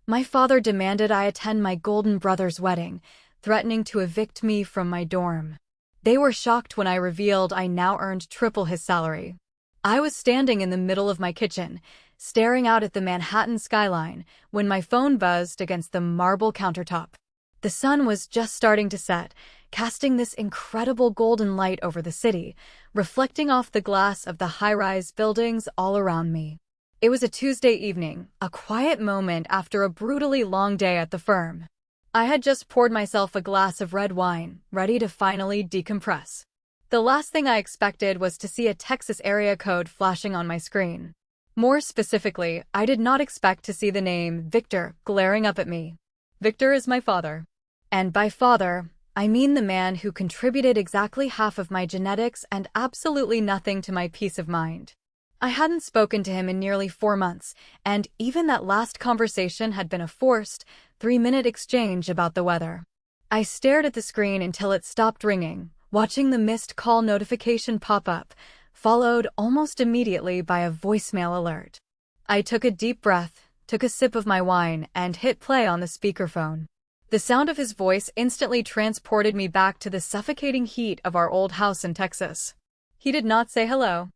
My father demanded I attend my golden brother's wedding, threatening to evict me from my dorm. They were shocked when I revealed I now earned triple his salary. I was standing in the middle of my kitchen, staring out at the Manhattan skyline, when my phone buzzed against the marble countertop. The sun was just starting to set, casting this incredible golden light over the city, reflecting off the glass of the high-rise buildings all around me. It was a Tuesday evening, a quiet moment after a brutally long day at the firm. I had just poured myself a glass of red wine, ready to finally decompress. The last thing I expected was to see a Texas area code flashing on my screen. More specifically, I did not expect to see the name Victor glaring up at me. Victor is my father. And by father, I mean the man who contributed exactly half of my genetics and absolutely nothing to my peace of mind. I hadn't spoken to him in nearly 4 months, and even that last conversation had been a forced, 3-minute exchange about the weather. I stared at the screen until it stopped ringing, watching the missed call notification pop up, followed almost immediately by a voicemail alert. I took a deep breath, took a sip of my wine, and hit play on the speakerphone. The sound of his voice instantly transported me back to the suffocating heat of our old house in Texas. He did not say hello.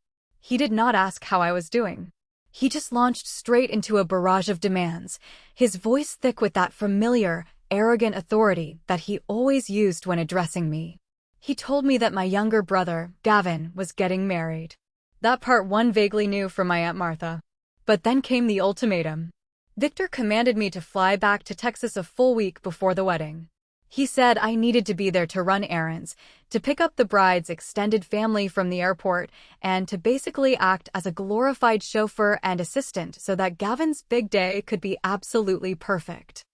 He did not ask how I was doing. He just launched straight into a barrage of demands, his voice thick with that familiar, arrogant authority that he always used when addressing me. He told me that my younger brother, Gavin, was getting married. That part one vaguely knew from my Aunt Martha. But then came the ultimatum. Victor commanded me to fly back to Texas a full week before the wedding. He said I needed to be there to run errands, to pick up the bride's extended family from the airport, and to basically act as a glorified chauffeur and assistant so that Gavin's big day could be absolutely perfect.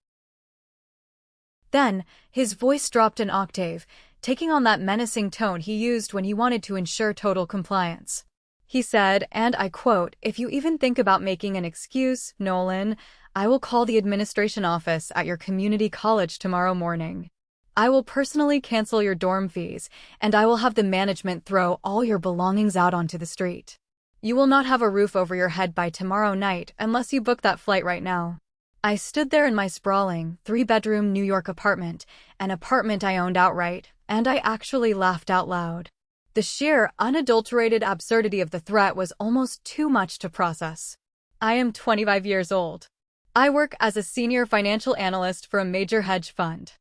Then, his voice dropped an octave, taking on that menacing tone he used when he wanted to ensure total compliance. He said, and I quote, "If you even think about making an excuse, Nolan, I will call the administration office at your community college tomorrow morning. I will personally cancel your dorm fees, and I will have the management throw all your belongings out onto the street. You will not have a roof over your head by tomorrow night unless you book that flight right now." I stood there in my sprawling, 3-bedroom New York apartment, an apartment I owned outright, and I actually laughed out loud. The sheer, unadulterated absurdity of the threat was almost too much to process. I am 25 years old. I work as a senior financial analyst for a major hedge fund.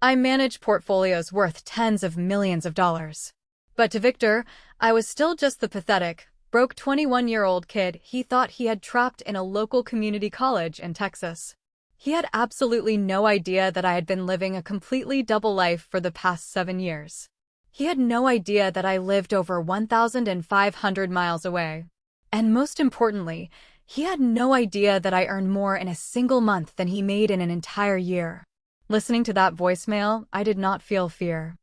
I manage portfolios worth tens of millions of dollars. But to Victor, I was still just the pathetic, broke 21-year-old kid he thought he had trapped in a local community college in Texas. He had absolutely no idea that I had been living a completely double life for the past 7 years. He had no idea that I lived over 1,500 miles away. And most importantly, he had no idea that I earned more in a single month than he made in an entire year. Listening to that voicemail, I did not feel fear.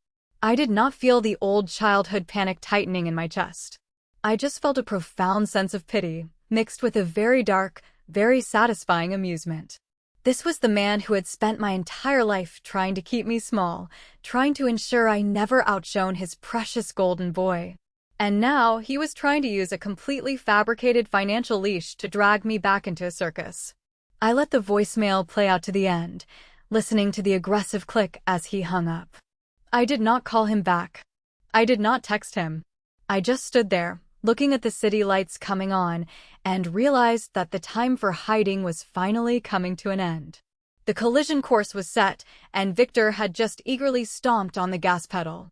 I did not feel the old childhood panic tightening in my chest. I just felt a profound sense of pity, mixed with a very dark, very satisfying amusement. This was the man who had spent my entire life trying to keep me small, trying to ensure I never outshone his precious golden boy. And now he was trying to use a completely fabricated financial leash to drag me back into a circus. I let the voicemail play out to the end, listening to the aggressive click as he hung up. I did not call him back. I did not text him. I just stood there, looking at the city lights coming on, and realized that the time for hiding was finally coming to an end. The collision course was set, and Victor had just eagerly stomped on the gas pedal.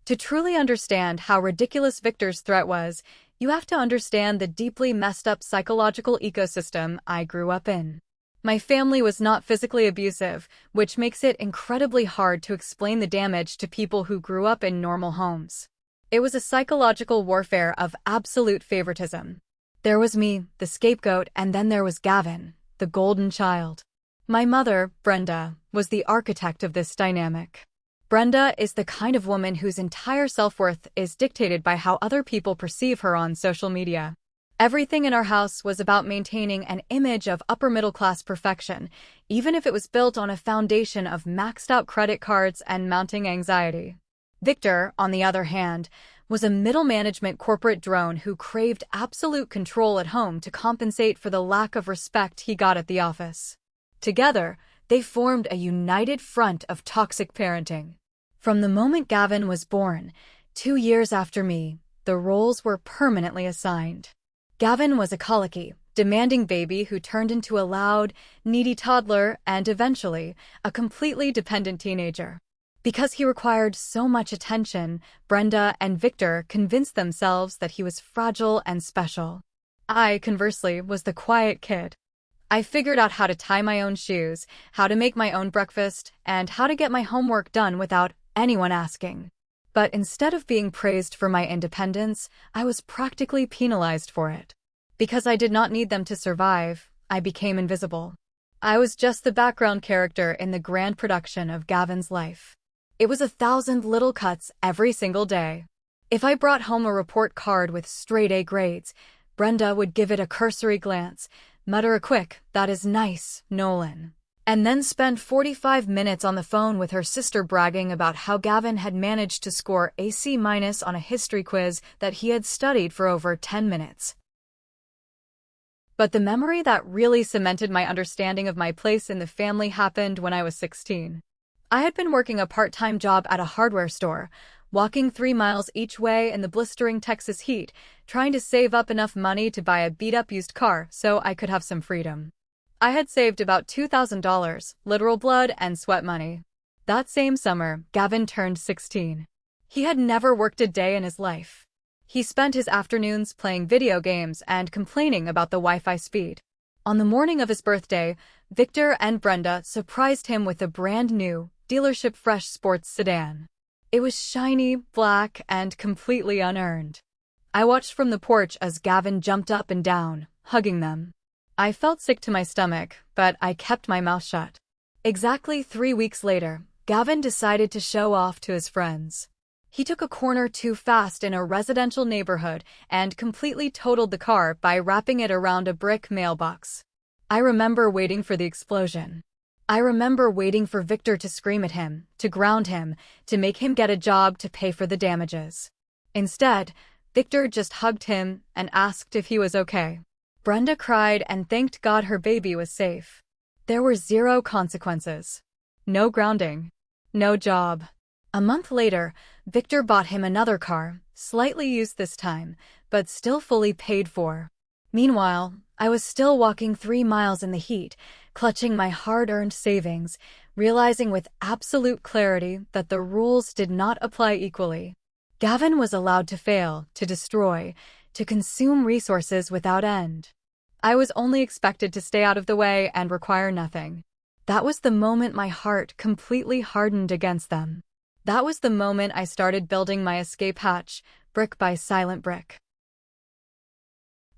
To truly understand how ridiculous Victor's threat was, you have to understand the deeply messed up psychological ecosystem I grew up in. My family was not physically abusive, which makes it incredibly hard to explain the damage to people who grew up in normal homes. It was a psychological warfare of absolute favoritism. There was me, the scapegoat, and then there was Gavin, the golden child. My mother, Brenda, was the architect of this dynamic. Brenda is the kind of woman whose entire self-worth is dictated by how other people perceive her on social media. Everything in our house was about maintaining an image of upper-middle-class perfection, even if it was built on a foundation of maxed-out credit cards and mounting anxiety. Victor, on the other hand, was a middle management corporate drone who craved absolute control at home to compensate for the lack of respect he got at the office. Together, they formed a united front of toxic parenting. From the moment Gavin was born, 2 years after me, the roles were permanently assigned. Gavin was a colicky, demanding baby who turned into a loud, needy toddler and eventually, a completely dependent teenager. Because he required so much attention, Brenda and Victor convinced themselves that he was fragile and special. I, conversely, was the quiet kid. I figured out how to tie my own shoes, how to make my own breakfast, and how to get my homework done without anyone asking. But instead of being praised for my independence, I was practically penalized for it. Because I did not need them to survive, I became invisible. I was just the background character in the grand production of Gavin's life. It was 1,000 little cuts every single day. If I brought home a report card with straight A grades, Brenda would give it a cursory glance, mutter a quick, "That is nice, Nolan," and then spend 45 minutes on the phone with her sister bragging about how Gavin had managed to score a C- on a history quiz that he had studied for over 10 minutes. But the memory that really cemented my understanding of my place in the family happened when I was 16. I had been working a part-time job at a hardware store, walking 3 miles each way in the blistering Texas heat, trying to save up enough money to buy a beat-up used car so I could have some freedom. I had saved about $2,000, literal blood and sweat money. That same summer, Gavin turned 16. He had never worked a day in his life. He spent his afternoons playing video games and complaining about the Wi-Fi speed. On the morning of his birthday, Victor and Brenda surprised him with a brand new, dealership fresh sports sedan. It was shiny, black, and completely unearned. I watched from the porch as Gavin jumped up and down, hugging them. I felt sick to my stomach, but I kept my mouth shut. Exactly 3 weeks later, Gavin decided to show off to his friends. He took a corner too fast in a residential neighborhood and completely totaled the car by wrapping it around a brick mailbox. I remember waiting for the explosion. I remember waiting for Victor to scream at him, to ground him, to make him get a job to pay for the damages. Instead, Victor just hugged him and asked if he was okay. Brenda cried and thanked God her baby was safe. There were 0 consequences. No grounding. No job. A month later, Victor bought him another car, slightly used this time, but still fully paid for. Meanwhile, I was still walking 3 miles in the heat, clutching my hard-earned savings, realizing with absolute clarity that the rules did not apply equally. Gavin was allowed to fail, to destroy, to consume resources without end. I was only expected to stay out of the way and require nothing. That was the moment my heart completely hardened against them. That was the moment I started building my escape hatch, brick by silent brick.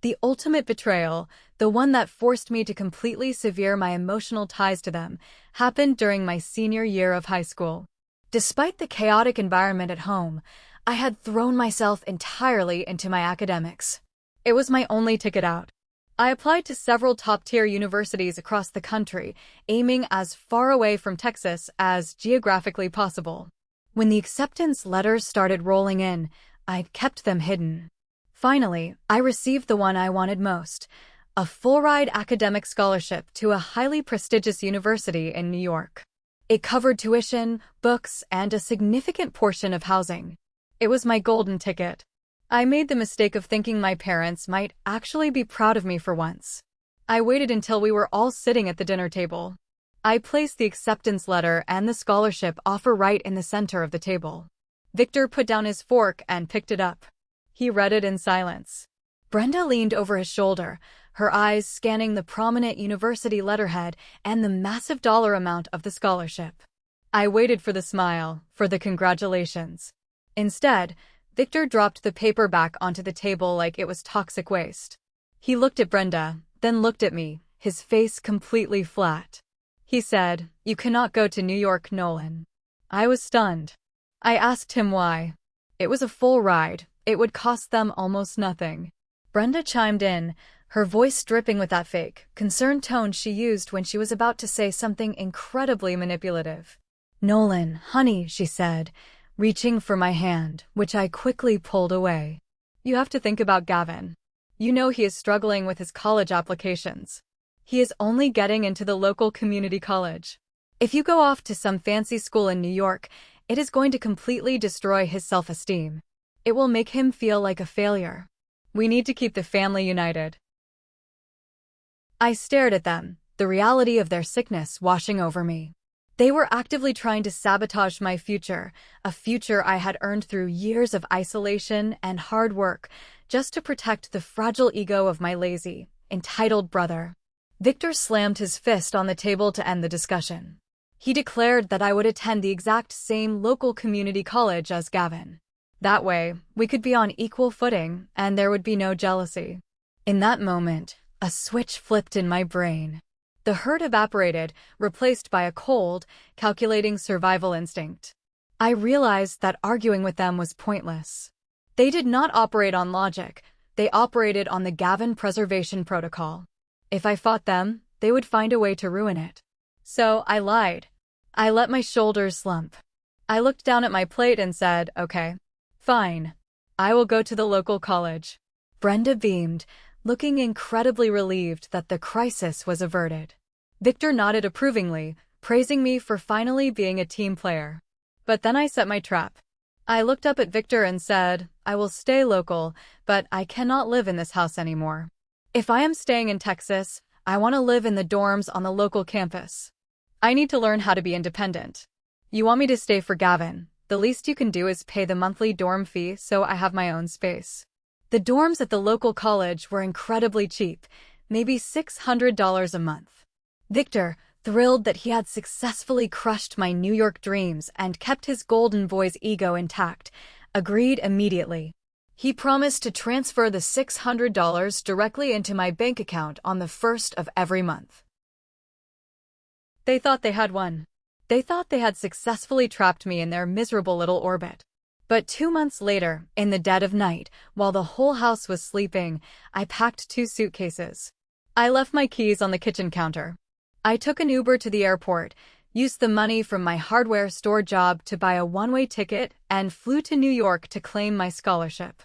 The ultimate betrayal, the one that forced me to completely sever my emotional ties to them, happened during my senior year of high school. Despite the chaotic environment at home, I had thrown myself entirely into my academics. It was my only ticket out. I applied to several top-tier universities across the country, aiming as far away from Texas as geographically possible. When the acceptance letters started rolling in, I kept them hidden. Finally, I received the one I wanted most, a full-ride academic scholarship to a highly prestigious university in New York. It covered tuition, books, and a significant portion of housing. It was my golden ticket. I made the mistake of thinking my parents might actually be proud of me for once. I waited until we were all sitting at the dinner table. I placed the acceptance letter and the scholarship offer right in the center of the table. Victor put down his fork and picked it up. He read it in silence. Brenda leaned over his shoulder, her eyes scanning the prominent university letterhead and the massive dollar amount of the scholarship. I waited for the smile, for the congratulations. Instead, Victor dropped the paper back onto the table like it was toxic waste. He looked at Brenda, then looked at me, his face completely flat. He said, "You cannot go to New York, Nolan." I was stunned. I asked him why. It was a full ride. It would cost them almost nothing. Brenda chimed in, her voice dripping with that fake, concerned tone she used when she was about to say something incredibly manipulative. "Nolan, honey," she said, reaching for my hand, which I quickly pulled away. You have to think about Gavin. You know he is struggling with his college applications. He is only getting into the local community college. If you go off to some fancy school in New York, it is going to completely destroy his self-esteem. It will make him feel like a failure. We need to keep the family united. I stared at them, the reality of their sickness washing over me. They were actively trying to sabotage my future, a future I had earned through years of isolation and hard work, just to protect the fragile ego of my lazy, entitled brother. Victor slammed his fist on the table to end the discussion. He declared that I would attend the exact same local community college as Gavin. That way, we could be on equal footing, and there would be no jealousy. In that moment, a switch flipped in my brain. The hurt evaporated, replaced by a cold, calculating survival instinct. I realized that arguing with them was pointless. They did not operate on logic, they operated on the Gavin preservation protocol. If I fought them, they would find a way to ruin it. So I lied. I let my shoulders slump. I looked down at my plate and said, okay, fine. I will go to the local college. Brenda beamed, looking incredibly relieved that the crisis was averted. Victor nodded approvingly, praising me for finally being a team player. But then I set my trap. I looked up at Victor and said, I will stay local, but I cannot live in this house anymore. If I am staying in Texas, I want to live in the dorms on the local campus. I need to learn how to be independent. You want me to stay for Gavin? The least you can do is pay the monthly dorm fee so I have my own space. The dorms at the local college were incredibly cheap, maybe $600 a month. Victor, thrilled that he had successfully crushed my New York dreams and kept his golden boy's ego intact, agreed immediately. He promised to transfer the $600 directly into my bank account on the 1st of every month. They thought they had won. They thought they had successfully trapped me in their miserable little orbit. But 2 months later, in the dead of night, while the whole house was sleeping, I packed 2 suitcases. I left my keys on the kitchen counter. I took an Uber to the airport, used the money from my hardware store job to buy a one-way ticket, and flew to New York to claim my scholarship.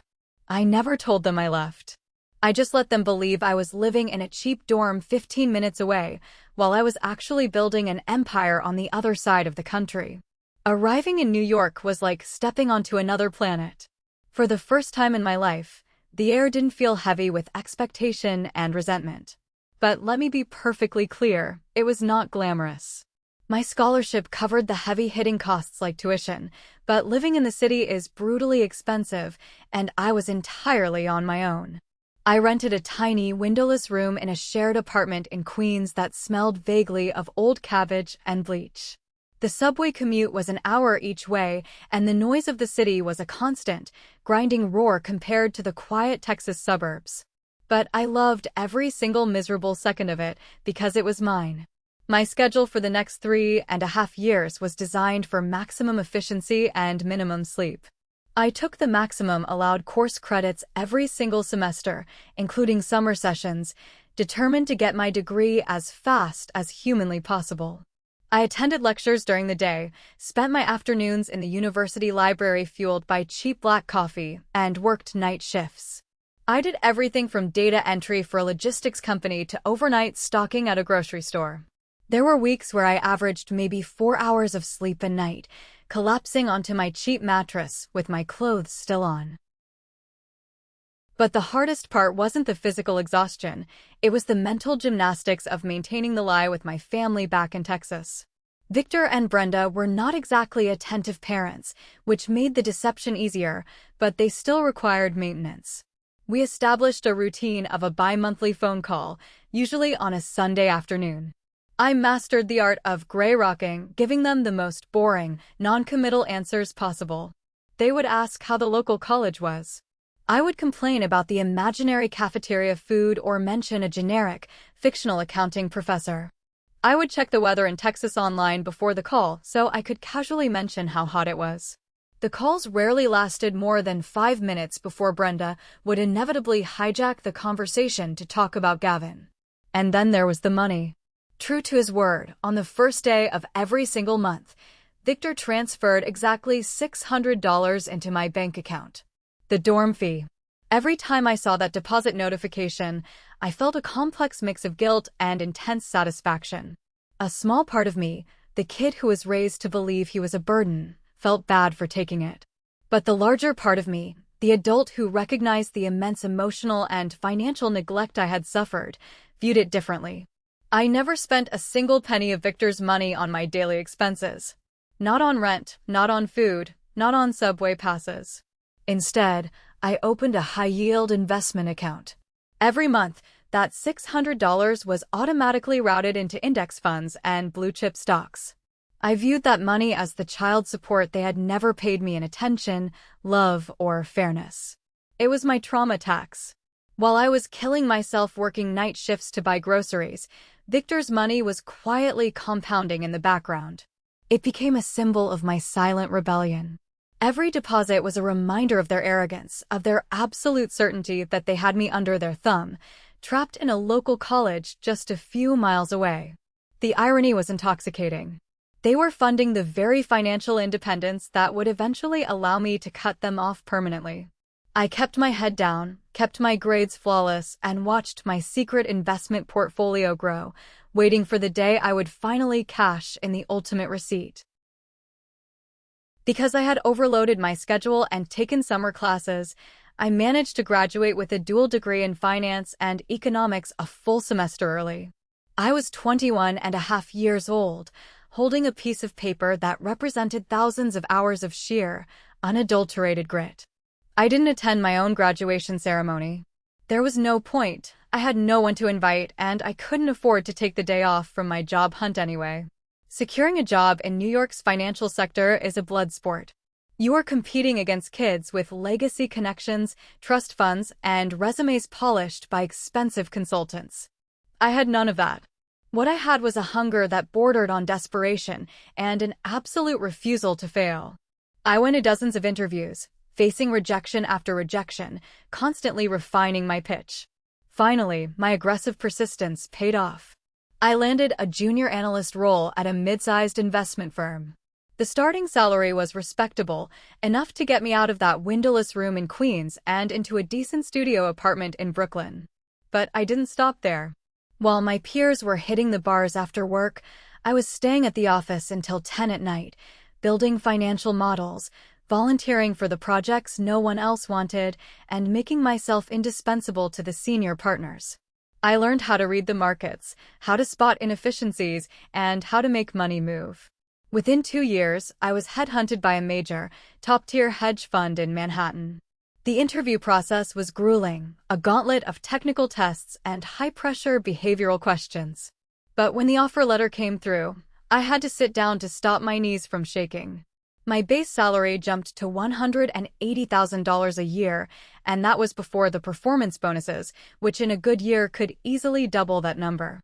I never told them I left. I just let them believe I was living in a cheap dorm 15 minutes away, while I was actually building an empire on the other side of the country. Arriving in New York was like stepping onto another planet. For the first time in my life, the air didn't feel heavy with expectation and resentment. But let me be perfectly clear, it was not glamorous. My scholarship covered the heavy-hitting costs like tuition, but living in the city is brutally expensive, and I was entirely on my own. I rented a tiny, windowless room in a shared apartment in Queens that smelled vaguely of old cabbage and bleach. The subway commute was an hour each way, and the noise of the city was a constant, grinding roar compared to the quiet Texas suburbs. But I loved every single miserable second of it because it was mine. My schedule for the next 3.5 years was designed for maximum efficiency and minimum sleep. I took the maximum allowed course credits every single semester, including summer sessions, determined to get my degree as fast as humanly possible. I attended lectures during the day, spent my afternoons in the university library fueled by cheap black coffee, and worked night shifts. I did everything from data entry for a logistics company to overnight stocking at a grocery store. There were weeks where I averaged maybe 4 hours of sleep a night, collapsing onto my cheap mattress with my clothes still on. But the hardest part wasn't the physical exhaustion, it was the mental gymnastics of maintaining the lie with my family back in Texas. Victor and Brenda were not exactly attentive parents, which made the deception easier, but they still required maintenance. We established a routine of a bi-monthly phone call, usually on a Sunday afternoon. I mastered the art of gray rocking, giving them the most boring, non-committal answers possible. They would ask how the local college was. I would complain about the imaginary cafeteria food or mention a generic, fictional accounting professor. I would check the weather in Texas online before the call so I could casually mention how hot it was. The calls rarely lasted more than 5 minutes before Brenda would inevitably hijack the conversation to talk about Gavin. And then there was the money. True to his word, on the first day of every single month, Victor transferred exactly $600 into my bank account. The dorm fee. Every time I saw that deposit notification, I felt a complex mix of guilt and intense satisfaction. A small part of me, the kid who was raised to believe he was a burden, felt bad for taking it. But the larger part of me, the adult who recognized the immense emotional and financial neglect I had suffered, viewed it differently. I never spent a single penny of Victor's money on my daily expenses. Not on rent, not on food, not on subway passes. Instead, I opened a high-yield investment account. Every month, that $600 was automatically routed into index funds and blue-chip stocks. I viewed that money as the child support they had never paid me in attention, love, or fairness. It was my trauma tax. While I was killing myself working night shifts to buy groceries, Victor's money was quietly compounding in the background. It became a symbol of my silent rebellion. Every deposit was a reminder of their arrogance, of their absolute certainty that they had me under their thumb, trapped in a local college just a few miles away. The irony was intoxicating. They were funding the very financial independence that would eventually allow me to cut them off permanently. I kept my head down, kept my grades flawless, and watched my secret investment portfolio grow, waiting for the day I would finally cash in the ultimate receipt. Because I had overloaded my schedule and taken summer classes, I managed to graduate with a dual degree in finance and economics a full semester early. I was 21 and a half years old, holding a piece of paper that represented thousands of hours of sheer, unadulterated grit. I didn't attend my own graduation ceremony. There was no point. I had no one to invite, and I couldn't afford to take the day off from my job hunt anyway. Securing a job in New York's financial sector is a blood sport. You are competing against kids with legacy connections, trust funds, and resumes polished by expensive consultants. I had none of that. What I had was a hunger that bordered on desperation and an absolute refusal to fail. I went to dozens of interviews, facing rejection after rejection, constantly refining my pitch. Finally, my aggressive persistence paid off. I landed a junior analyst role at a mid-sized investment firm. The starting salary was respectable, enough to get me out of that windowless room in Queens and into a decent studio apartment in Brooklyn. But I didn't stop there. While my peers were hitting the bars after work, I was staying at the office until 10 at night, building financial models, volunteering for the projects no one else wanted, and making myself indispensable to the senior partners. I learned how to read the markets, how to spot inefficiencies, and how to make money move. Within 2 years, I was headhunted by a major, top-tier hedge fund in Manhattan. The interview process was grueling, a gauntlet of technical tests and high-pressure behavioral questions. But when the offer letter came through, I had to sit down to stop my knees from shaking. My base salary jumped to $180,000 a year, and that was before the performance bonuses, which in a good year could easily double that number.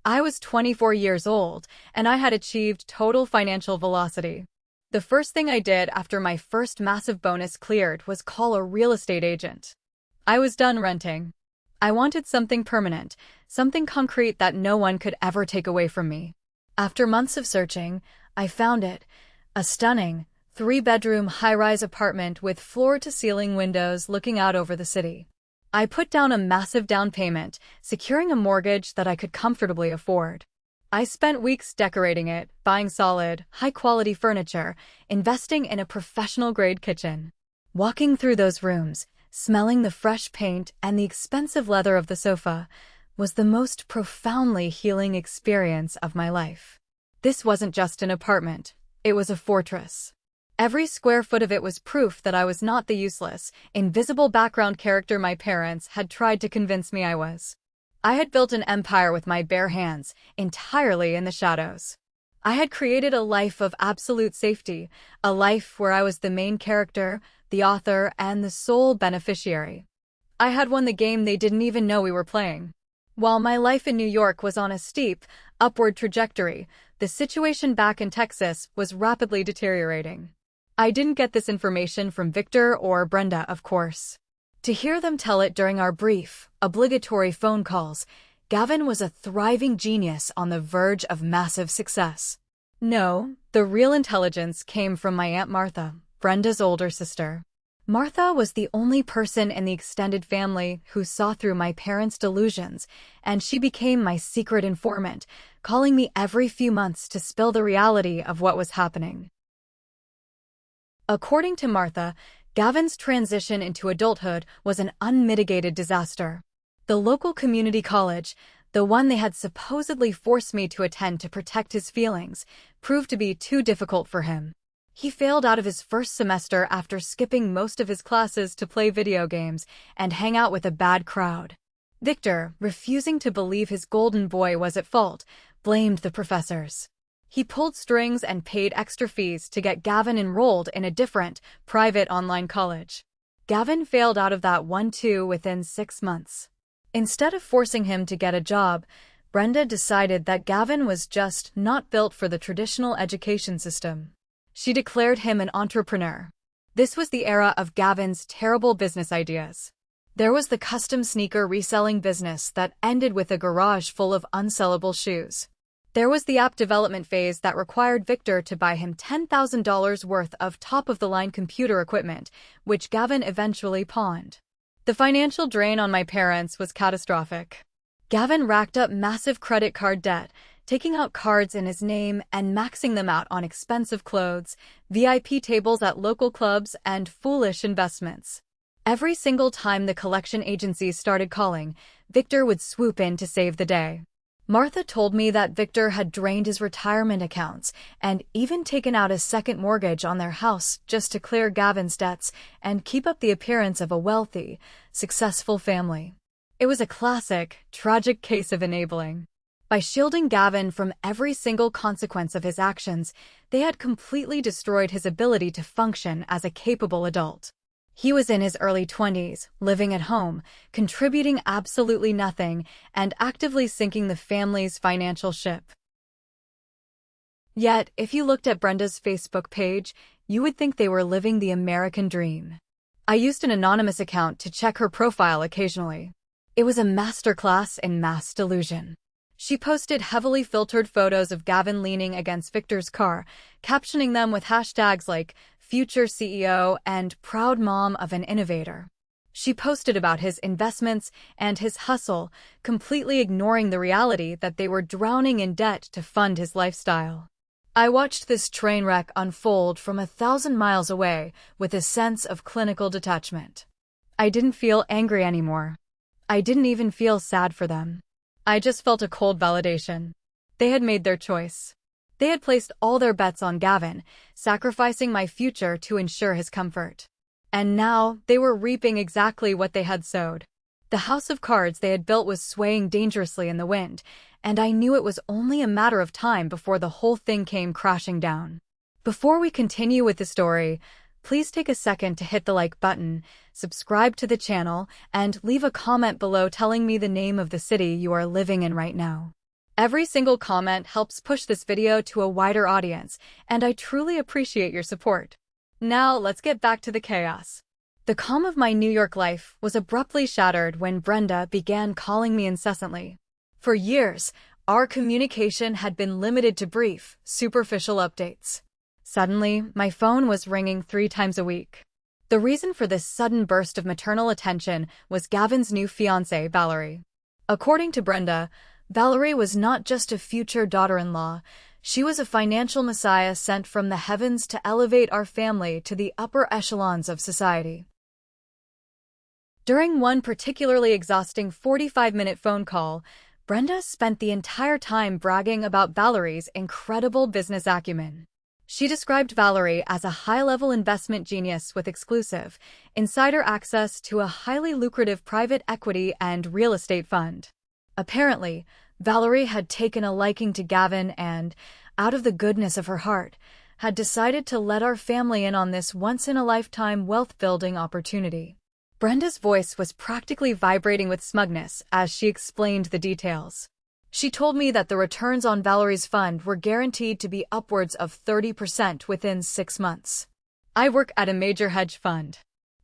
I was 24 years old, and I had achieved total financial velocity. The first thing I did after my first massive bonus cleared was call a real estate agent. I was done renting. I wanted something permanent, something concrete that no one could ever take away from me. After months of searching, I found it, a stunning, 3-bedroom high-rise apartment with floor-to-ceiling windows looking out over the city. I put down a massive down payment, securing a mortgage that I could comfortably afford. I spent weeks decorating it, buying solid, high-quality furniture, investing in a professional-grade kitchen. Walking through those rooms, smelling the fresh paint and the expensive leather of the sofa, was the most profoundly healing experience of my life. This wasn't just an apartment, it was a fortress. Every square foot of it was proof that I was not the useless, invisible background character my parents had tried to convince me I was. I had built an empire with my bare hands, entirely in the shadows. I had created a life of absolute safety, a life where I was the main character, the author, and the sole beneficiary. I had won the game they didn't even know we were playing. While my life in New York was on a steep, upward trajectory, the situation back in Texas was rapidly deteriorating. I didn't get this information from Victor or Brenda, of course. To hear them tell it during our brief, obligatory phone calls, Gavin was a thriving genius on the verge of massive success. No, the real intelligence came from my Aunt Martha, Brenda's older sister. Martha was the only person in the extended family who saw through my parents' delusions, and she became my secret informant, calling me every few months to spill the reality of what was happening. According to Martha, Gavin's transition into adulthood was an unmitigated disaster. The local community college, the one they had supposedly forced me to attend to protect his feelings, proved to be too difficult for him. He failed out of his first semester after skipping most of his classes to play video games and hang out with a bad crowd. Victor, refusing to believe his golden boy was at fault, blamed the professors. He pulled strings and paid extra fees to get Gavin enrolled in a different, private online college. Gavin failed out of that one too within 6 months. Instead of forcing him to get a job, Brenda decided that Gavin was just not built for the traditional education system. She declared him an entrepreneur. This was the era of Gavin's terrible business ideas. There was the custom sneaker reselling business that ended with a garage full of unsellable shoes. There was the app development phase that required Victor to buy him $10,000 worth of top-of-the-line computer equipment, which Gavin eventually pawned. The financial drain on my parents was catastrophic. Gavin racked up massive credit card debt, taking out cards in his name and maxing them out on expensive clothes, VIP tables at local clubs, and foolish investments. Every single time the collection agencies started calling, Victor would swoop in to save the day. Martha told me that Victor had drained his retirement accounts and even taken out a second mortgage on their house just to clear Gavin's debts and keep up the appearance of a wealthy, successful family. It was a classic, tragic case of enabling. By shielding Gavin from every single consequence of his actions, they had completely destroyed his ability to function as a capable adult. He was in his early 20s, living at home, contributing absolutely nothing, and actively sinking the family's financial ship. Yet, if you looked at Brenda's Facebook page, you would think they were living the American dream. I used an anonymous account to check her profile occasionally. It was a masterclass in mass delusion. She posted heavily filtered photos of Gavin leaning against Victor's car, captioning them with hashtags like future CEO and proud mom of an innovator. She posted about his investments and his hustle, completely ignoring the reality that they were drowning in debt to fund his lifestyle. I watched this train wreck unfold from 1,000 miles away with a sense of clinical detachment. I didn't feel angry anymore. I didn't even feel sad for them. I just felt a cold validation. They had made their choice. They had placed all their bets on Gavin, sacrificing my future to ensure his comfort. And now they were reaping exactly what they had sowed. The house of cards they had built was swaying dangerously in the wind, and I knew it was only a matter of time before the whole thing came crashing down. Before we continue with the story, please take a second to hit the like button, subscribe to the channel, and leave a comment below telling me the name of the city you are living in right now. Every single comment helps push this video to a wider audience, and I truly appreciate your support. Now, let's get back to the chaos. The calm of my New York life was abruptly shattered when Brenda began calling me incessantly. For years, our communication had been limited to brief, superficial updates. Suddenly, my phone was ringing 3 times a week. The reason for this sudden burst of maternal attention was Gavin's new fiancée, Valerie. According to Brenda, Valerie was not just a future daughter-in-law, she was a financial messiah sent from the heavens to elevate our family to the upper echelons of society. During one particularly exhausting 45-minute phone call, Brenda spent the entire time bragging about Valerie's incredible business acumen. She described Valerie as a high-level investment genius with exclusive, insider access to a highly lucrative private equity and real estate fund. Apparently, Valerie had taken a liking to Gavin and, out of the goodness of her heart, had decided to let our family in on this once-in-a-lifetime wealth-building opportunity. Brenda's voice was practically vibrating with smugness as she explained the details. She told me that the returns on Valerie's fund were guaranteed to be upwards of 30% within 6 months. I work at a major hedge fund.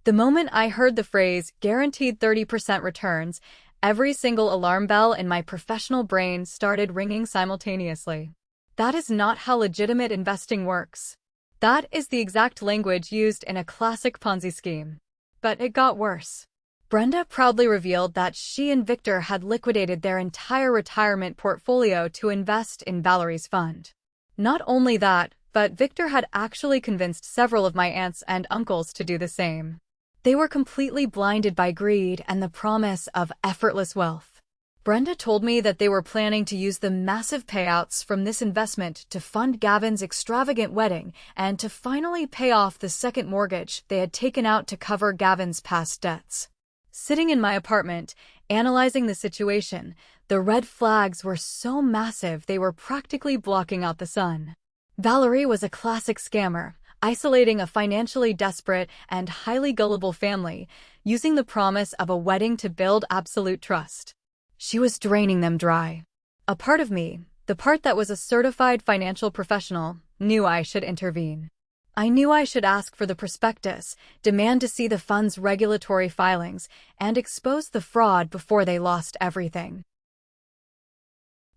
The moment I heard the phrase, guaranteed 30% returns, every single alarm bell in my professional brain started ringing simultaneously. That is not how legitimate investing works. That is the exact language used in a classic Ponzi scheme. But it got worse. Brenda proudly revealed that she and Victor had liquidated their entire retirement portfolio to invest in Valerie's fund. Not only that, but Victor had actually convinced several of my aunts and uncles to do the same. They were completely blinded by greed and the promise of effortless wealth. Brenda told me that they were planning to use the massive payouts from this investment to fund Gavin's extravagant wedding and to finally pay off the second mortgage they had taken out to cover Gavin's past debts. Sitting in my apartment, analyzing the situation, the red flags were so massive they were practically blocking out the sun. Valerie was a classic scammer, isolating a financially desperate and highly gullible family, using the promise of a wedding to build absolute trust. She was draining them dry. A part of me, the part that was a certified financial professional, knew I should intervene. I knew I should ask for the prospectus, demand to see the fund's regulatory filings, and expose the fraud before they lost everything.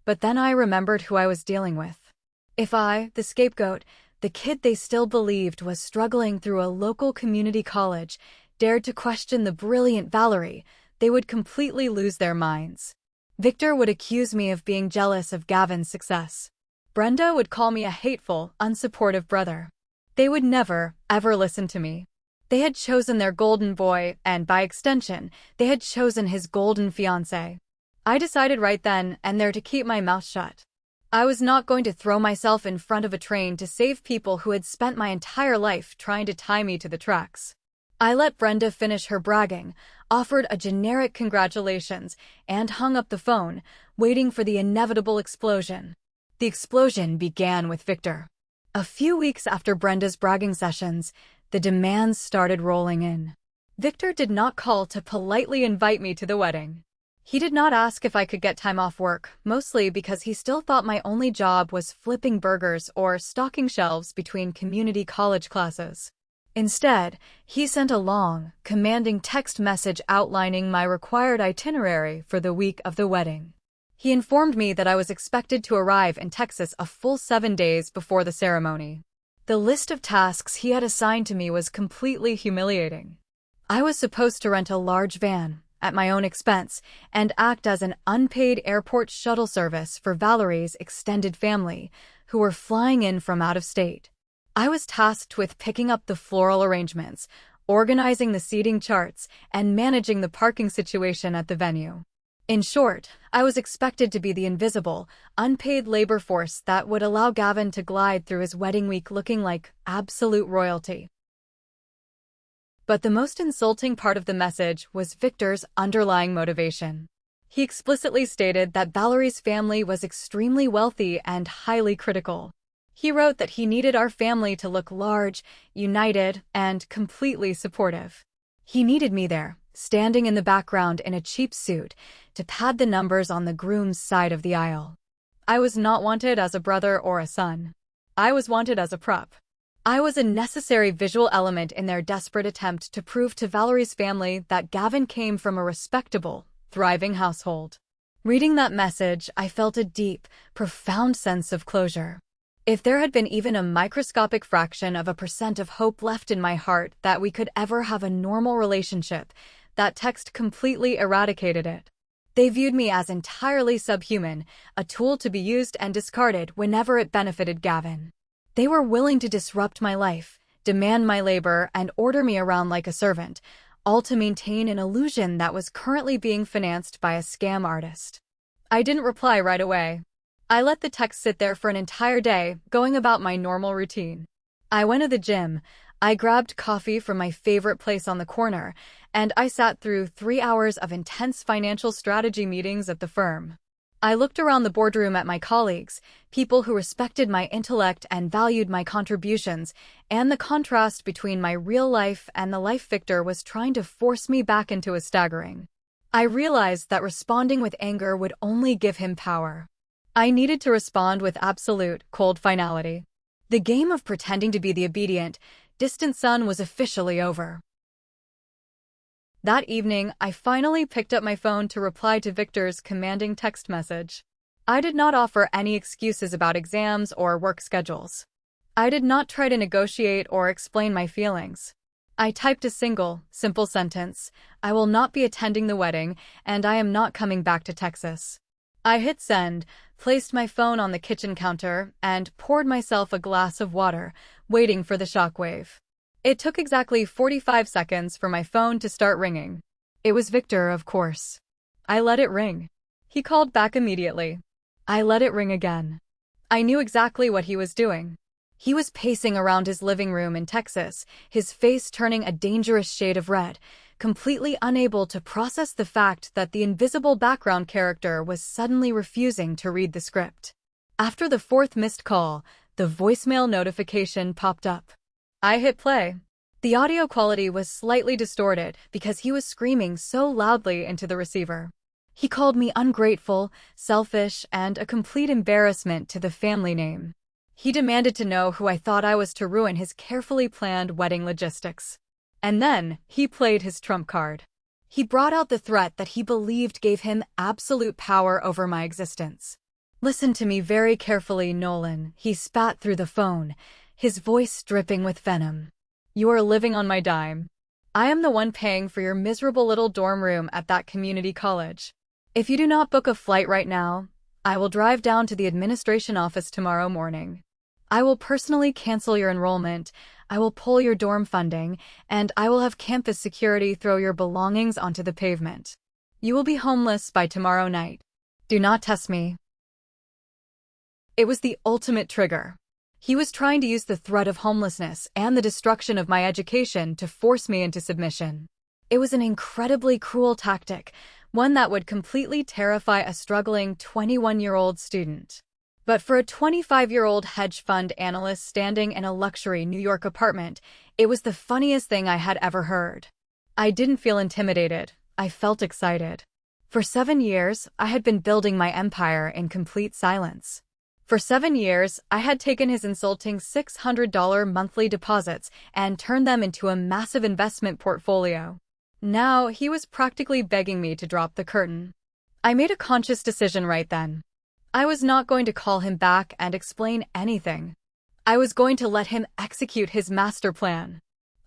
But then I remembered who I was dealing with. If I, the scapegoat, the kid they still believed was struggling through a local community college, dared to question the brilliant Valerie, they would completely lose their minds. Victor would accuse me of being jealous of Gavin's success. Brenda would call me a hateful, unsupportive brother. They would never, ever listen to me. They had chosen their golden boy, and by extension, they had chosen his golden fiancé. I decided right then and there to keep my mouth shut. I was not going to throw myself in front of a train to save people who had spent my entire life trying to tie me to the tracks. I let Brenda finish her bragging, offered a generic congratulations, and hung up the phone, waiting for the inevitable explosion. The explosion began with Victor. A few weeks after Brenda's bragging sessions, the demands started rolling in. Victor did not call to politely invite me to the wedding. He did not ask if I could get time off work, mostly because he still thought my only job was flipping burgers or stocking shelves between community college classes. Instead, he sent a long, commanding text message outlining my required itinerary for the week of the wedding. He informed me that I was expected to arrive in Texas a full 7 days before the ceremony. The list of tasks he had assigned to me was completely humiliating. I was supposed to rent a large van, at my own expense, and act as an unpaid airport shuttle service for Valerie's extended family, who were flying in from out of state. I was tasked with picking up the floral arrangements, organizing the seating charts, and managing the parking situation at the venue. In short, I was expected to be the invisible, unpaid labor force that would allow Gavin to glide through his wedding week looking like absolute royalty. But the most insulting part of the message was Victor's underlying motivation. He explicitly stated that Valerie's family was extremely wealthy and highly critical. He wrote that he needed our family to look large, united, and completely supportive. He needed me there, standing in the background in a cheap suit, to pad the numbers on the groom's side of the aisle. I was not wanted as a brother or a son. I was wanted as a prop. I was a necessary visual element in their desperate attempt to prove to Valerie's family that Gavin came from a respectable, thriving household. Reading that message, I felt a deep, profound sense of closure. If there had been even a microscopic fraction of a % of hope left in my heart that we could ever have a normal relationship, that text completely eradicated it. They viewed me as entirely subhuman, a tool to be used and discarded whenever it benefited Gavin. They were willing to disrupt my life, demand my labor, and order me around like a servant, all to maintain an illusion that was currently being financed by a scam artist. I didn't reply right away. I let the text sit there for an entire day, going about my normal routine. I went to the gym, I grabbed coffee from my favorite place on the corner, and I sat through 3 hours of intense financial strategy meetings at the firm. I looked around the boardroom at my colleagues, people who respected my intellect and valued my contributions, and the contrast between my real life and the life Victor was trying to force me back into was staggering. I realized that responding with anger would only give him power. I needed to respond with absolute, cold finality. The game of pretending to be the obedient, distant son was officially over. That evening, I finally picked up my phone to reply to Victor's commanding text message. I did not offer any excuses about exams or work schedules. I did not try to negotiate or explain my feelings. I typed a simple sentence: I will not be attending the wedding, and I am not coming back to Texas. I hit send, placed my phone on the kitchen counter, and poured myself a glass of water, waiting for the shockwave. It took exactly 45 seconds for my phone to start ringing. It was Victor, of course. I let it ring. He called back immediately. I let it ring again. I knew exactly what he was doing. He was pacing around his living room in Texas, his face turning a dangerous shade of red, completely unable to process the fact that the invisible background character was suddenly refusing to read the script. After the fourth missed call, the voicemail notification popped up. I hit play. The audio quality was slightly distorted because he was screaming so loudly into the receiver. He called me ungrateful, selfish, and a complete embarrassment to the family name. He demanded to know who I thought I was to ruin his carefully planned wedding logistics. And then, he played his trump card. He brought out the threat that he believed gave him absolute power over my existence. Listen to me very carefully, Nolan, he spat through the phone, his voice dripping with venom. You are living on my dime. I am the one paying for your miserable little dorm room at that community college. If you do not book a flight right now, I will drive down to the administration office tomorrow morning. I will personally cancel your enrollment, I will pull your dorm funding, and I will have campus security throw your belongings onto the pavement. You will be homeless by tomorrow night. Do not test me. It was the ultimate trigger. He was trying to use the threat of homelessness and the destruction of my education to force me into submission. It was an incredibly cruel tactic, one that would completely terrify a struggling 21-year-old student. But for a 25-year-old hedge fund analyst standing in a luxury New York apartment, it was the funniest thing I had ever heard. I didn't feel intimidated. I felt excited. For 7 years, I had been building my empire in complete silence. For 7 years, I had taken his insulting $600 monthly deposits and turned them into a massive investment portfolio. Now, he was practically begging me to drop the curtain. I made a conscious decision right then. I was not going to call him back and explain anything. I was going to let him execute his master plan.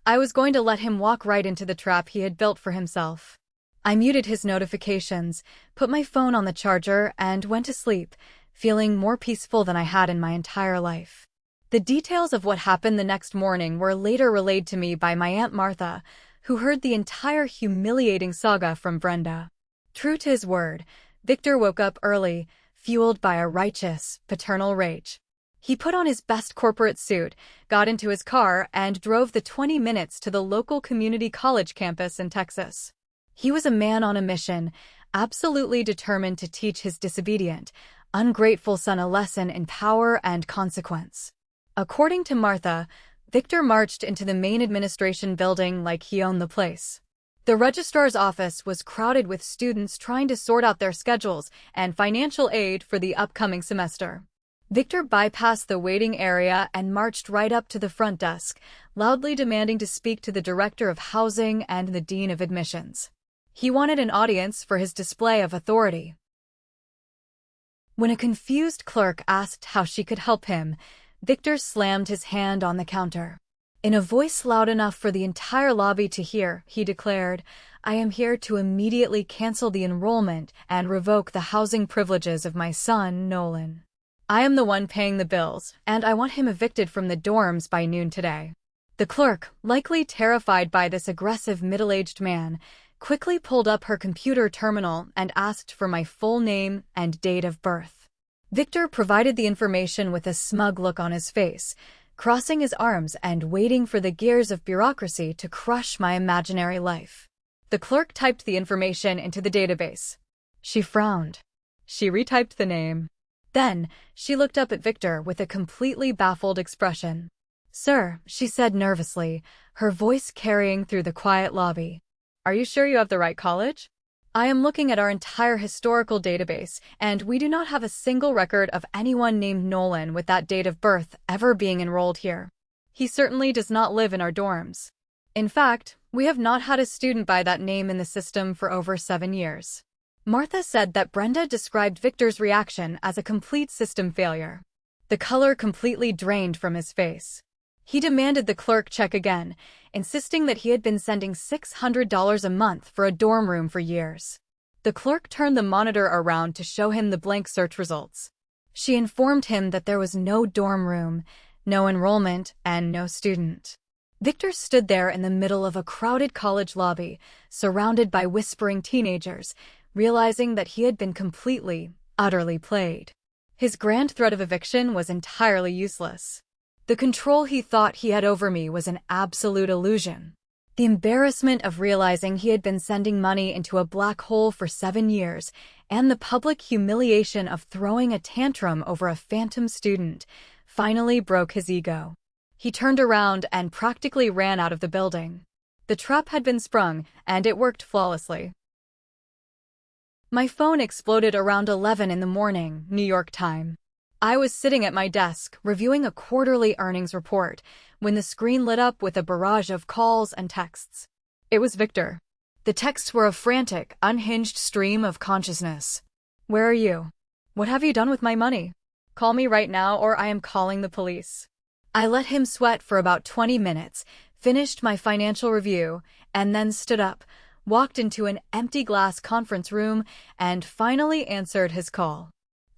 I was going to let him walk right into the trap he had built for himself. I muted his notifications, put my phone on the charger, and went to sleep, feeling more peaceful than I had in my entire life. The details of what happened the next morning were later relayed to me by my Aunt Martha, who heard the entire humiliating saga from Brenda. True to his word, Victor woke up early, fueled by a righteous, paternal rage. He put on his best corporate suit, got into his car, and drove the 20 minutes to the local community college campus in Texas. He was a man on a mission, absolutely determined to teach his disobedient, ungrateful son a lesson in power and consequence. According to Martha, Victor marched into the main administration building like he owned the place. The registrar's office was crowded with students trying to sort out their schedules and financial aid for the upcoming semester. Victor bypassed the waiting area and marched right up to the front desk, loudly demanding to speak to the director of housing and the dean of admissions. He wanted an audience for his display of authority. When a confused clerk asked how she could help him, Victor slammed his hand on the counter. In a voice loud enough for the entire lobby to hear, he declared, "I am here to immediately cancel the enrollment and revoke the housing privileges of my son, Nolan. I am the one paying the bills, and I want him evicted from the dorms by noon today." The clerk, likely terrified by this aggressive middle-aged man, quickly pulled up her computer terminal and asked for my full name and date of birth. Victor provided the information with a smug look on his face, crossing his arms and waiting for the gears of bureaucracy to crush my imaginary life. The clerk typed the information into the database. She frowned. She retyped the name. Then, she looked up at Victor with a completely baffled expression. "Sir," she said nervously, her voice carrying through the quiet lobby. "Are you sure you have the right college? I am looking at our entire historical database, and we do not have a single record of anyone named Nolan with that date of birth ever being enrolled here. He certainly does not live in our dorms. In fact, we have not had a student by that name in the system for over 7 years. Martha said that Brenda described Victor's reaction as a complete system failure. The color completely drained from his face. He demanded the clerk check again, insisting that he had been sending $600 a month for a dorm room for years. The clerk turned the monitor around to show him the blank search results. She informed him that there was no dorm room, no enrollment, and no student. Victor stood there in the middle of a crowded college lobby, surrounded by whispering teenagers, realizing that he had been completely, utterly played. His grand threat of eviction was entirely useless. The control he thought he had over me was an absolute illusion. The embarrassment of realizing he had been sending money into a black hole for 7 years, and the public humiliation of throwing a tantrum over a phantom student, finally broke his ego. He turned around and practically ran out of the building. The trap had been sprung, and it worked flawlessly. My phone exploded around 11 in the morning, New York time. I was sitting at my desk, reviewing a quarterly earnings report, when the screen lit up with a barrage of calls and texts. It was Victor. The texts were a frantic, unhinged stream of consciousness. Where are you? What have you done with my money? Call me right now or I am calling the police. I let him sweat for about 20 minutes, finished my financial review, and then stood up, walked into an empty glass conference room, and finally answered his call.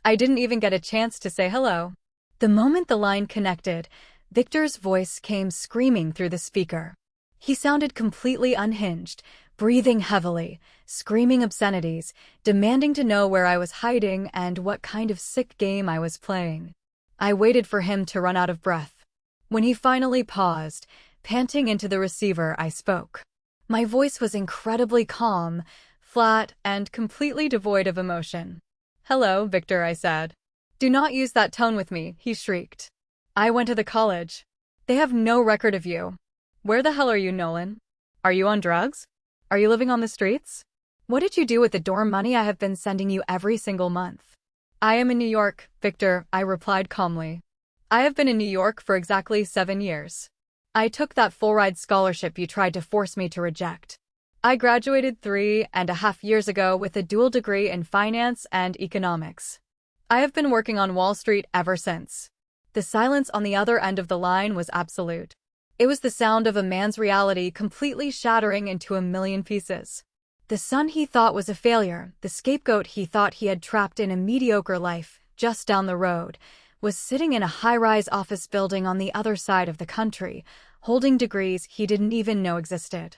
I didn't even get a chance to say hello. The moment the line connected, Victor's voice came screaming through the speaker. He sounded completely unhinged, breathing heavily, screaming obscenities, demanding to know where I was hiding and what kind of sick game I was playing. I waited for him to run out of breath. When he finally paused, panting into the receiver, I spoke. My voice was incredibly calm, flat, and completely devoid of emotion. "Hello, Victor," I said. "Do not use that tone with me," he shrieked. "I went to the college. They have no record of you. Where the hell are you, Nolan? Are you on drugs? Are you living on the streets? What did you do with the dorm money I have been sending you every single month?" "I am in New York, Victor," I replied calmly. "I have been in New York for exactly 7 years. I took that full-ride scholarship you tried to force me to reject. I graduated 3.5 years ago with a dual degree in finance and economics. I have been working on Wall Street ever since." The silence on the other end of the line was absolute. It was the sound of a man's reality completely shattering into a million pieces. The son he thought was a failure, the scapegoat he thought he had trapped in a mediocre life just down the road, was sitting in a high-rise office building on the other side of the country, holding degrees he didn't even know existed.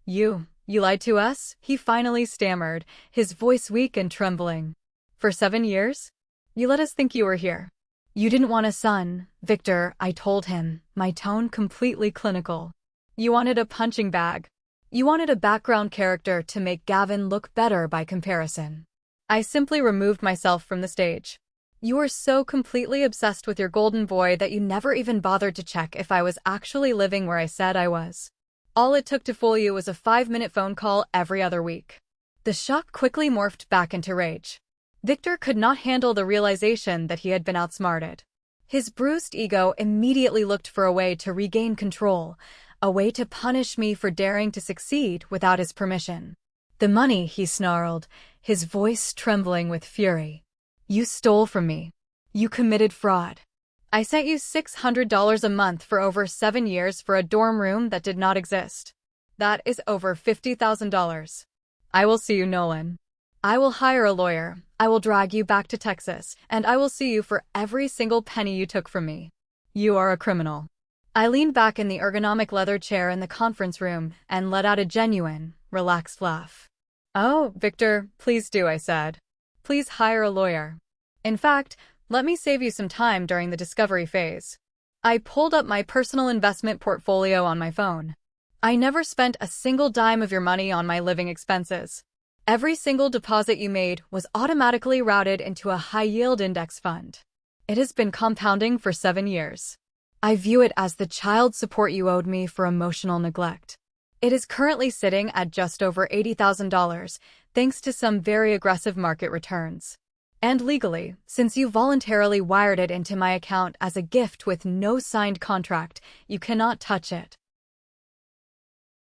You lied to us?" he finally stammered, his voice weak and trembling. "For 7 years? You let us think you were here. You didn't want a son, Victor," I told him, my tone completely clinical. "You wanted a punching bag. You wanted a background character to make Gavin look better by comparison." I simply removed myself from the stage. "You were so completely obsessed with your golden boy that you never even bothered to check if I was actually living where I said I was. All it took to fool you was a 5-minute phone call every other week." The shock quickly morphed back into rage. Victor could not handle the realization that he had been outsmarted. His bruised ego immediately looked for a way to regain control, a way to punish me for daring to succeed without his permission. "The money," he snarled, his voice trembling with fury. "You stole from me. You committed fraud. I sent you $600 a month for over 7 years for a dorm room that did not exist. That is over $50,000. I will see you, Nolan. I will hire a lawyer, I will drag you back to Texas, and I will sue you for every single penny you took from me. You are a criminal." I leaned back in the ergonomic leather chair in the conference room and let out a genuine, relaxed laugh. "Oh, Victor, please do," I said. "Please hire a lawyer. In fact, let me save you some time during the discovery phase." I pulled up my personal investment portfolio on my phone. "I never spent a single dime of your money on my living expenses. Every single deposit you made was automatically routed into a high-yield index fund. It has been compounding for 7 years. I view it as the child support you owed me for emotional neglect. It is currently sitting at just over $80,000, thanks to some very aggressive market returns. And legally, since you voluntarily wired it into my account as a gift with no signed contract, you cannot touch it."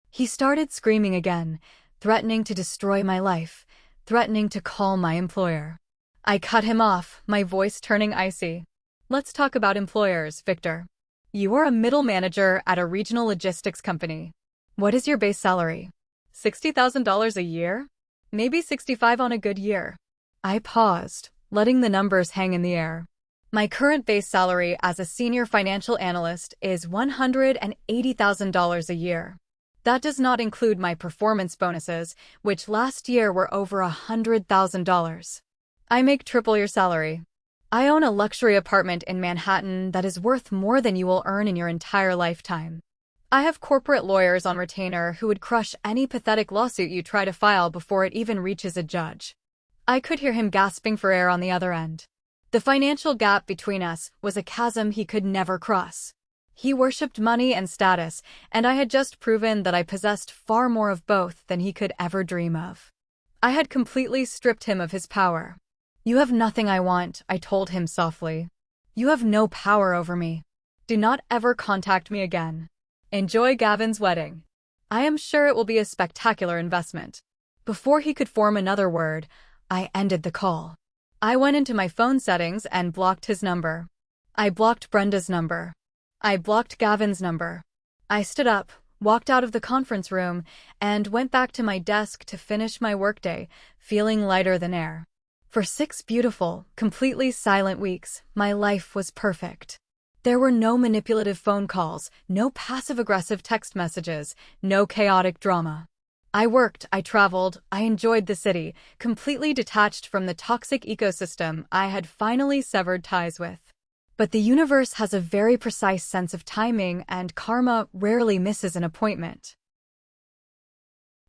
He started screaming again, threatening to destroy my life, threatening to call my employer. I cut him off, my voice turning icy. Let's talk about employers, Victor. You are a middle manager at a regional logistics company. What is your base salary? $60,000 a year? Maybe 65 on a good year. I paused, letting the numbers hang in the air. My current base salary as a senior financial analyst is $180,000 a year. That does not include my performance bonuses, which last year were over $100,000. I make triple your salary. I own a luxury apartment in Manhattan that is worth more than you will earn in your entire lifetime. I have corporate lawyers on retainer who would crush any pathetic lawsuit you try to file before it even reaches a judge. I could hear him gasping for air on the other end. The financial gap between us was a chasm he could never cross. He worshipped money and status, and I had just proven that I possessed far more of both than he could ever dream of. I had completely stripped him of his power. You have nothing I want, I told him softly. You have no power over me. Do not ever contact me again. Enjoy Gavin's wedding. I am sure it will be a spectacular investment. Before he could form another word, I ended the call. I went into my phone settings and blocked his number. I blocked Brenda's number. I blocked Gavin's number. I stood up, walked out of the conference room, and went back to my desk to finish my workday, feeling lighter than air. For 6 beautiful, completely silent weeks, my life was perfect. There were no manipulative phone calls, no passive-aggressive text messages, no chaotic drama. I worked, I traveled, I enjoyed the city, completely detached from the toxic ecosystem I had finally severed ties with. But the universe has a very precise sense of timing, and karma rarely misses an appointment.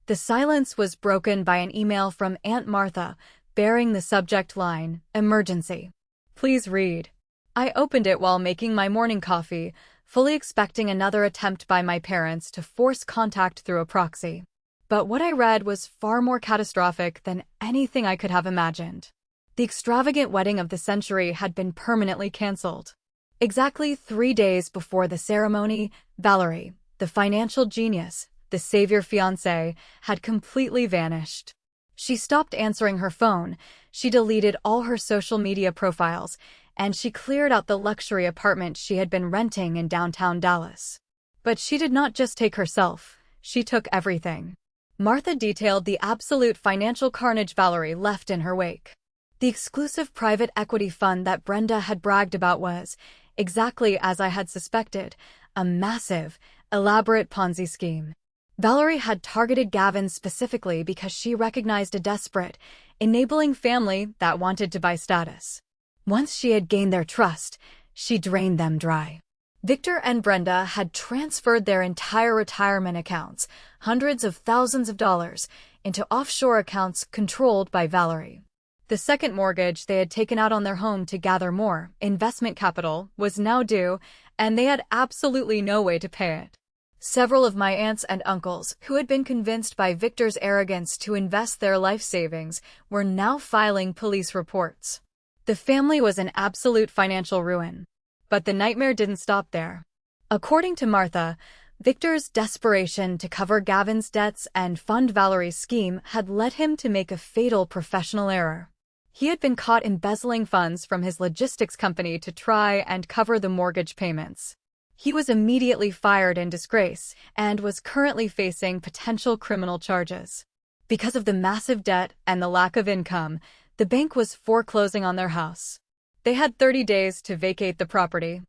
The silence was broken by an email from Aunt Martha, bearing the subject line, "Emergency. Please read." I opened it while making my morning coffee, fully expecting another attempt by my parents to force contact through a proxy. But what I read was far more catastrophic than anything I could have imagined. The extravagant wedding of the century had been permanently canceled. Exactly 3 days before the ceremony, Valerie, the financial genius, the savior fiancé, had completely vanished. She stopped answering her phone, she deleted all her social media profiles, and she cleared out the luxury apartment she had been renting in downtown Dallas. But she did not just take herself, she took everything. Martha detailed the absolute financial carnage Valerie left in her wake. The exclusive private equity fund that Brenda had bragged about was, exactly as I had suspected, a massive, elaborate Ponzi scheme. Valerie had targeted Gavin specifically because she recognized a desperate, enabling family that wanted to buy status. Once she had gained their trust, she drained them dry. Victor and Brenda had transferred their entire retirement accounts, hundreds of thousands of dollars, into offshore accounts controlled by Valerie. The second mortgage they had taken out on their home to gather more investment capital was now due, and they had absolutely no way to pay it. Several of my aunts and uncles, who had been convinced by Victor's arrogance to invest their life savings, were now filing police reports. The family was in absolute financial ruin. But the nightmare didn't stop there. According to Martha, Victor's desperation to cover Gavin's debts and fund Valerie's scheme had led him to make a fatal professional error. He had been caught embezzling funds from his logistics company to try and cover the mortgage payments. He was immediately fired in disgrace and was currently facing potential criminal charges. Because of the massive debt and the lack of income, the bank was foreclosing on their house. They had 30 days to vacate the property.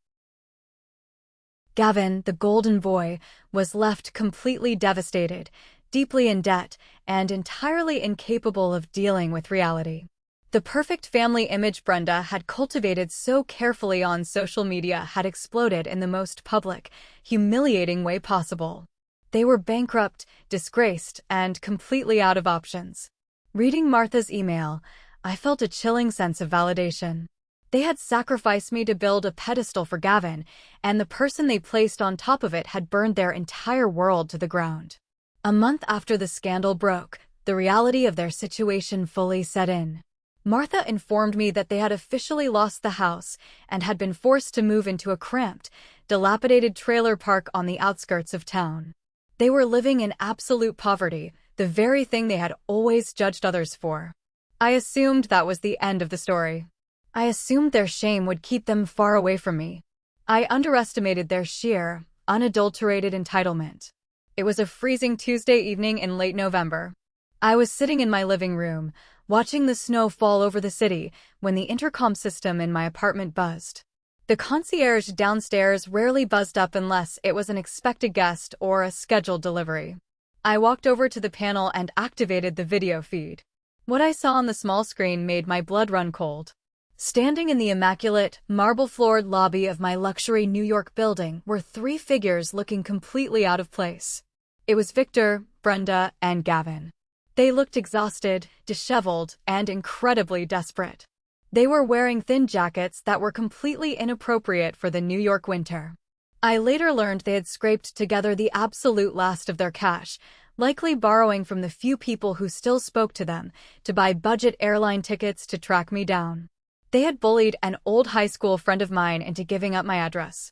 Gavin, the golden boy, was left completely devastated, deeply in debt, and entirely incapable of dealing with reality. The perfect family image Brenda had cultivated so carefully on social media had exploded in the most public, humiliating way possible. They were bankrupt, disgraced, and completely out of options. Reading Martha's email, I felt a chilling sense of validation. They had sacrificed me to build a pedestal for Gavin, and the person they placed on top of it had burned their entire world to the ground. A month after the scandal broke, the reality of their situation fully set in. Martha informed me that they had officially lost the house and had been forced to move into a cramped, dilapidated trailer park on the outskirts of town. They were living in absolute poverty, the very thing they had always judged others for. I assumed that was the end of the story. I assumed their shame would keep them far away from me. I underestimated their sheer, unadulterated entitlement. It was a freezing Tuesday evening in late November. I was sitting in my living room, watching the snow fall over the city, when the intercom system in my apartment buzzed. The concierge downstairs rarely buzzed up unless it was an expected guest or a scheduled delivery. I walked over to the panel and activated the video feed. What I saw on the small screen made my blood run cold. Standing in the immaculate, marble-floored lobby of my luxury New York building were three figures looking completely out of place. It was Victor, Brenda, and Gavin. They looked exhausted, disheveled, and incredibly desperate. They were wearing thin jackets that were completely inappropriate for the New York winter. I later learned they had scraped together the absolute last of their cash, likely borrowing from the few people who still spoke to them, to buy budget airline tickets to track me down. They had bullied an old high school friend of mine into giving up my address.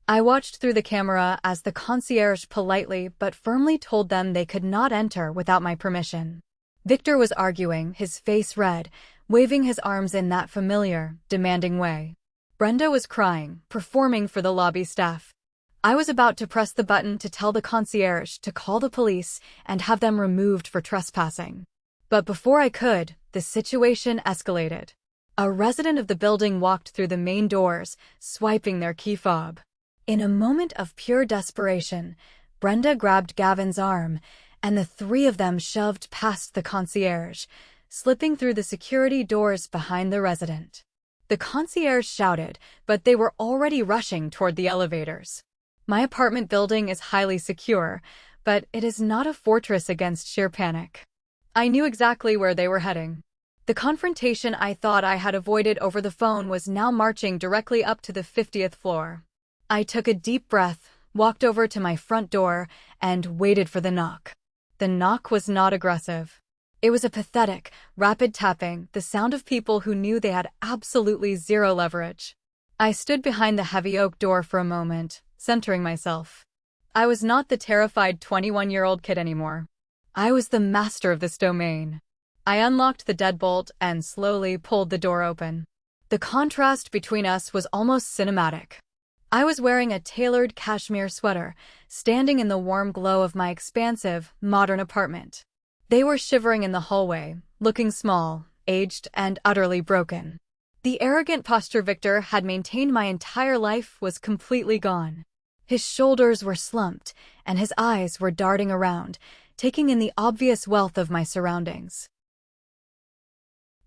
I watched through the camera as the concierge politely but firmly told them they could not enter without my permission. Victor was arguing, his face red, waving his arms in that familiar, demanding way. Brenda was crying, performing for the lobby staff. I was about to press the button to tell the concierge to call the police and have them removed for trespassing. But before I could, the situation escalated. A resident of the building walked through the main doors, swiping their key fob. In a moment of pure desperation, Brenda grabbed Gavin's arm, and the three of them shoved past the concierge, slipping through the security doors behind the resident. The concierge shouted, but they were already rushing toward the elevators. My apartment building is highly secure, but it is not a fortress against sheer panic. I knew exactly where they were heading. The confrontation I thought I had avoided over the phone was now marching directly up to the 50th floor. I took a deep breath, walked over to my front door, and waited for the knock. The knock was not aggressive. It was a pathetic, rapid tapping, the sound of people who knew they had absolutely zero leverage. I stood behind the heavy oak door for a moment, centering myself. I was not the terrified 21-year-old kid anymore. I was the master of this domain. I unlocked the deadbolt and slowly pulled the door open. The contrast between us was almost cinematic. I was wearing a tailored cashmere sweater, standing in the warm glow of my expansive, modern apartment. They were shivering in the hallway, looking small, aged, and utterly broken. The arrogant posture Victor had maintained my entire life was completely gone. His shoulders were slumped, and his eyes were darting around, taking in the obvious wealth of my surroundings.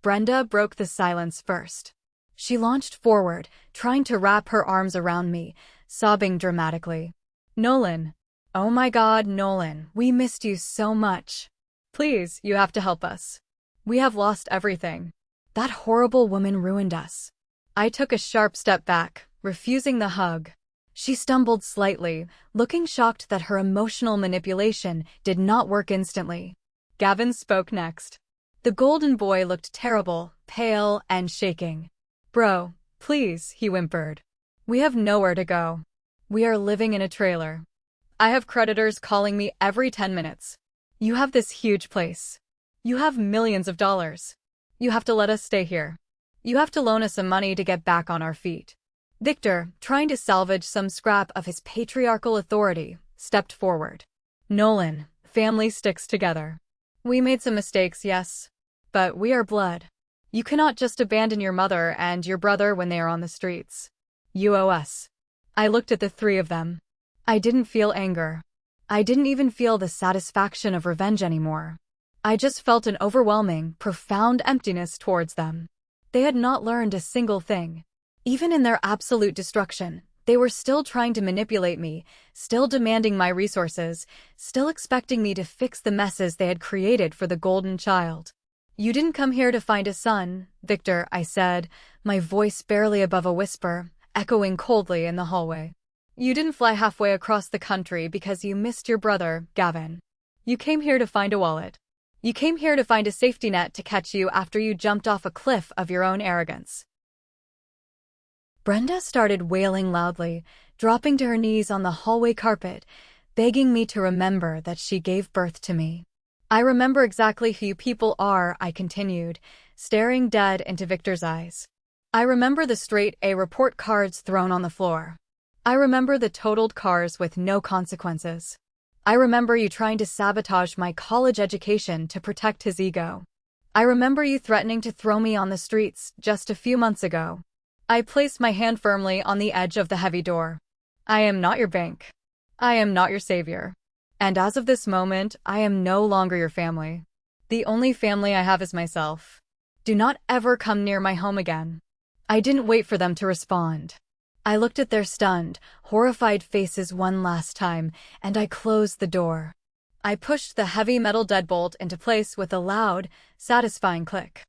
Brenda broke the silence first. She launched forward, trying to wrap her arms around me, sobbing dramatically. "Nolan. Oh my God, Nolan, we missed you so much. Please, you have to help us. We have lost everything. That horrible woman ruined us." I took a sharp step back, refusing the hug. She stumbled slightly, looking shocked that her emotional manipulation did not work instantly. Gavin spoke next. The golden boy looked terrible, pale, and shaking. "Bro, please," he whimpered. "We have nowhere to go. We are living in a trailer. I have creditors calling me every 10 minutes. You have this huge place. You have millions of dollars. You have to let us stay here. You have to loan us some money to get back on our feet." Victor, trying to salvage some scrap of his patriarchal authority, stepped forward. "Nolan, family sticks together. We made some mistakes, yes. But we are blood. You cannot just abandon your mother and your brother when they are on the streets. You owe us." I looked at the three of them. I didn't feel anger. I didn't even feel the satisfaction of revenge anymore. I just felt an overwhelming, profound emptiness towards them. They had not learned a single thing. Even in their absolute destruction, they were still trying to manipulate me, still demanding my resources, still expecting me to fix the messes they had created for the golden child. "You didn't come here to find a son, Victor," I said, my voice barely above a whisper, echoing coldly in the hallway. "You didn't fly halfway across the country because you missed your brother, Gavin. You came here to find a wallet. You came here to find a safety net to catch you after you jumped off a cliff of your own arrogance." Brenda started wailing loudly, dropping to her knees on the hallway carpet, begging me to remember that she gave birth to me. I remember exactly who you people are, I continued, staring dead into Victor's eyes. I remember the straight A report cards thrown on the floor. I remember the totaled cars with no consequences. I remember you trying to sabotage my college education to protect his ego. I remember you threatening to throw me on the streets just a few months ago. I placed my hand firmly on the edge of the heavy door. I am not your bank. I am not your savior. And as of this moment, I am no longer your family. The only family I have is myself. Do not ever come near my home again. I didn't wait for them to respond. I looked at their stunned, horrified faces one last time, and I closed the door. I pushed the heavy metal deadbolt into place with a loud, satisfying click.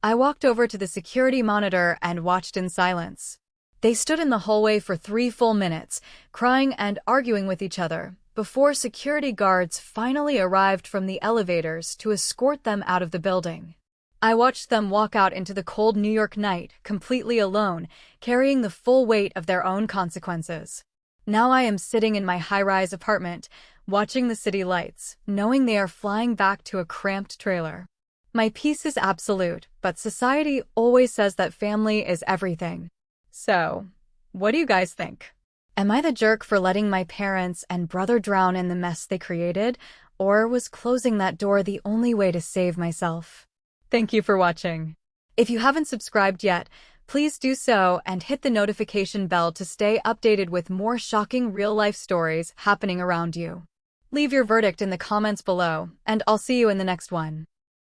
I walked over to the security monitor and watched in silence. They stood in the hallway for 3 full minutes, crying and arguing with each other, before security guards finally arrived from the elevators to escort them out of the building. I watched them walk out into the cold New York night, completely alone, carrying the full weight of their own consequences. Now I am sitting in my high-rise apartment, watching the city lights, knowing they are flying back to a cramped trailer. My peace is absolute, but society always says that family is everything. So, what do you guys think? Am I the jerk for letting my parents and brother drown in the mess they created, or was closing that door the only way to save myself? Thank you for watching. If you haven't subscribed yet, please do so and hit the notification bell to stay updated with more shocking real-life stories happening around you. Leave your verdict in the comments below, and I'll see you in the next one.